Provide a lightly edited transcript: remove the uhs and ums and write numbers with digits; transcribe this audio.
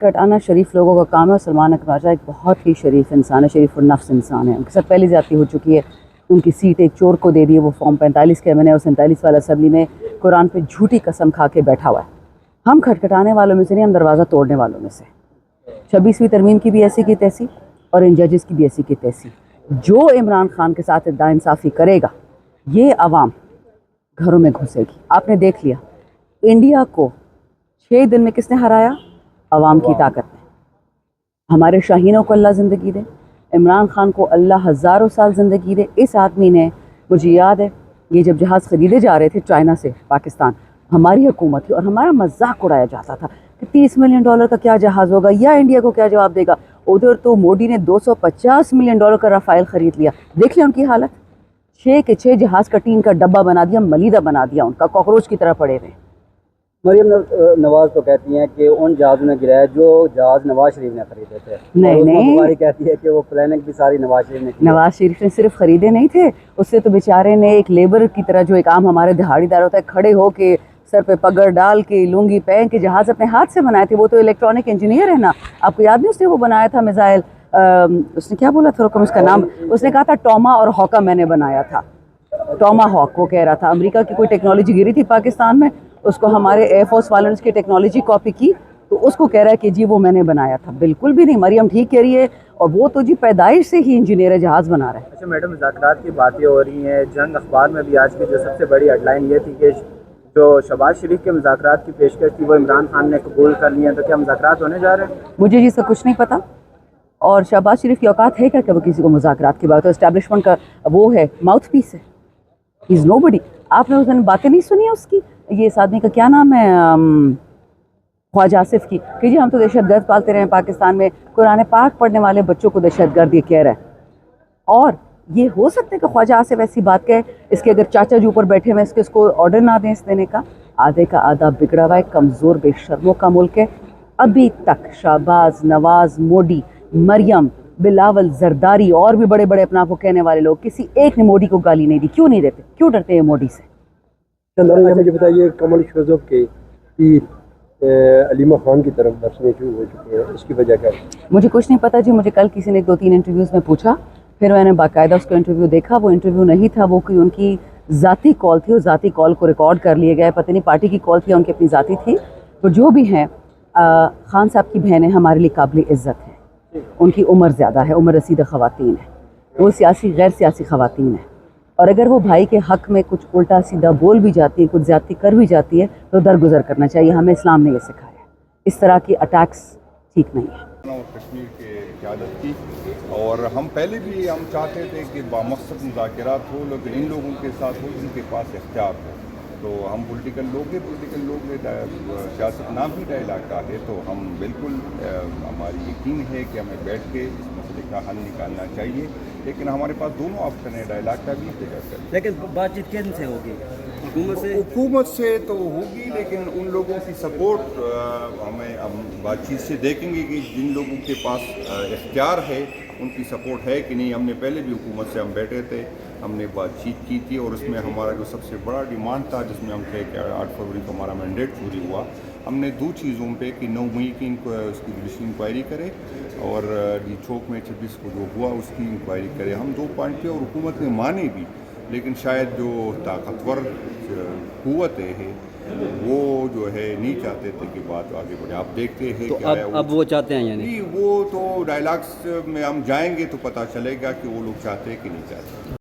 कटाना शरीफ लोगों का काम है और सलमान अकबर राजा एक बहुत ही शरीफ इंसान है, शरीफ और नफ्स इंसान है। उनके साथ पहले ज्यादती हो चुकी है, उनकी सीट एक चोर को दे दी है। वो फॉर्म 45 के मैंने और 47 वाला असम्बली में कुरान पे झूठी कसम खा के बैठा हुआ है। हम खटखटाने वालों में से नहीं, हम दरवाज़ा तोड़ने वालों में से। 26वीं तरमीम की भी ऐसी की तैसी और इन जजेस की भी ऐसी की तैसी। जो इमरान खान के साथ नाइंसाफ़ी करेगा, ये आवाम घरों में घुसेगी। आपने देख लिया, इंडिया को 6 दिन में किसने हराया? अवाम की ताकत ने। हमारे शाहीनों को अल्लाह ज़िंदगी दे, इमरान खान को अल्लाह हज़ारों साल ज़िंदगी दे। इस आदमी ने, मुझे याद है, ये जब जहाज़ ख़रीदे जा रहे थे चाइना से पाकिस्तान, हमारी हुकूमत थी और हमारा मजाक उड़ाया जाता था कि $30 मिलियन का क्या जहाज़ होगा, या इंडिया को क्या जवाब देगा। उधर तो मोदी ने $250 मिलियन का राफेल ख़रीद लिया। देख लिया उनकी हालत, 6 के 6 जहाज़ का टीन का डब्बा बना दिया, मलीदा बना दिया उनका, कॉकरोच की तरह पड़े हुए। मरियम नवाज तो कहती हैं कि उन जहाज़ों ने गिराया जो जहाज़ नवाज शरीफ ने खरीदे थे। नहीं, बुखारी कहती है कि वो प्लानिंग भी सारी नवाज शरीफ ने की। नवाज शरीफ ने सिर्फ खरीदे नहीं थे, उससे तो बेचारे ने एक लेबर की तरह, जो एक आम हमारे दिहाड़ीदार होता है, खड़े हो के सर पे पगड़ डाल के लुंगी पहन के जहाज़ अपने हाथ से बनाए थे। वो तो इलेक्ट्रॉनिक इंजीनियर है ना, आपको याद नहीं उसने वो बनाया था मिसाइल, उसने क्या बोला था, रकम उसका नाम, उसने कहा था टॉमा और हॉका मैंने बनाया था। टॉमा हॉक वो कह रहा था। अमेरिका की कोई टेक्नोलॉजी गिरी थी पाकिस्तान में, उसको हमारे एयरफोर्स वालों ने उसकी टेक्नोलॉजी कॉपी की, तो उसको कह रहा है कि जी वो मैंने बनाया था। बिल्कुल भी नहीं, मरियम ठीक कह रही है, और वो तो जी पैदाइश से ही इंजीनियर है, जहाज़ बना रहा है। अच्छा मैडम, मुज़ाकरात की बातें हो रही हैं, जंग अखबार में भी आज की जो सबसे बड़ी हेडलाइन ये थी कि जो शहबाज शरीफ के मुज़ाकरात की पेशकश थी वो इमरान खान ने कबूल कर लिया, तो क्या मुज़ाकरात होने जा रहे हैं? मुझे जी सब कुछ नहीं पता, और शहबाज शरीफ की औकात है क्या कि वो किसी को मुज़ाकरात की बात हो? एस्टैब्लिशमेंट का वो है, माउथ पीस है, ही इज़ नोबडी। आपने उस दिन बातें नहीं सुनी है उसकी, ये इस आदमी का क्या नाम है, ख्वाजा आसिफ की, कि जी हम तो दहशतगर्द पालते रहे पाकिस्तान में, कुरान पाक पढ़ने वाले बच्चों को दहशतगर्द ये कह रहा है। और ये हो सकता है कि ख्वाजा आसिफ ऐसी बात कहे, इसके अगर चाचा जी ऊपर बैठे हुए इसको ऑर्डर ना दें इस देने का? आधे का आधा बिगड़ा हुआ है, कमज़ोर बेशर्मों का मुल्क है। अभी तक शहबाज, नवाज, मोदी, मरियम, बिलावल, जरदारी और भी बड़े बड़े अपना आपको कहने वाले लोग, किसी एक ने मोदी को गाली नहीं दी। क्यों नहीं देते? क्यों डरते हैं मोदी से? मुझे बताइए, कमल शोजब के अलीमा खान की तरफ बरसने शुरू हो चुके हैं, इसकी वजह क्या है? मुझे कुछ नहीं पता जी। मुझे कल किसी ने 2-3 इंटरव्यूज़ में पूछा, फिर मैंने बाकायदा उसका इंटरव्यू देखा। वो इंटरव्यू नहीं था, वो कोई उनकी ज़ाती कॉल थी, और ज़ाती कॉल को रिकॉर्ड कर लिए गए। पता नहीं पार्टी की कॉल थी या उनकी अपनी ज़ाती थी। तो जो भी हैं, खान साहब की बहनें हमारे लिए काबिल इज़्ज़त हैं। उनकी उम्र ज़्यादा है, उम्र रसीदा ख़वातीन है, वो सियासी गैर सियासी ख़वातीन है, और अगर वो भाई के हक़ में कुछ उल्टा सीधा बोल भी जाती है, कुछ ज़्यादती कर भी जाती है, तो दरगुजर करना चाहिए। हमें इस्लाम ने ये सिखाया है, इस तरह की अटैक्स ठीक नहीं है। और कश्मीर के क़यादत की, और हम पहले भी हम चाहते थे कि बामक़सद मुज़ाकरात हो, लेकिन इन लोगों के साथ हो जिनके पास इख्तियार हो। तो हम पॉलिटिकल लोग सियासत नाम ही डायलॉग का है, तो हम बिल्कुल हमारी यकीन है कि हमें बैठ के इस मसले का हल निकालना चाहिए। लेकिन हमारे पास दोनों ऑप्शन है, डायलॉग का भी है। लेकिन बातचीत किन से होगी? हुकूमत से तो होगी, लेकिन उन लोगों की सपोर्ट हम बातचीत से देखेंगे कि जिन लोगों के पास इख्तियार है उनकी सपोर्ट है कि नहीं। हमने पहले भी हुकूमत से हम बैठे थे, हमने बातचीत की थी, और उसमें हमारा जो सबसे बड़ा डिमांड था, जिसमें हम थे कि 8 फरवरी को हमारा मैंडेट पूरी हुआ, हमने 2 चीज़ों पे कि 9 मई की उसकी जुडिशल इंक्वायरी करे, और चौक में 26 को जो हुआ उसकी इंक्वायरी करे। हम 2 पॉइंट पे, और हुकूमत ने माने भी, लेकिन शायद जो ताकतवर क़ुव्वतें हैं वो जो है नहीं चाहते थे कि बात आगे बढ़े। आप देखते हैं तो क्या है, अब वो चाहते हैं, यानी नहीं, वो तो डायलॉग्स में हम जाएंगे तो पता चलेगा कि वो लोग चाहते हैं कि नहीं चाहते।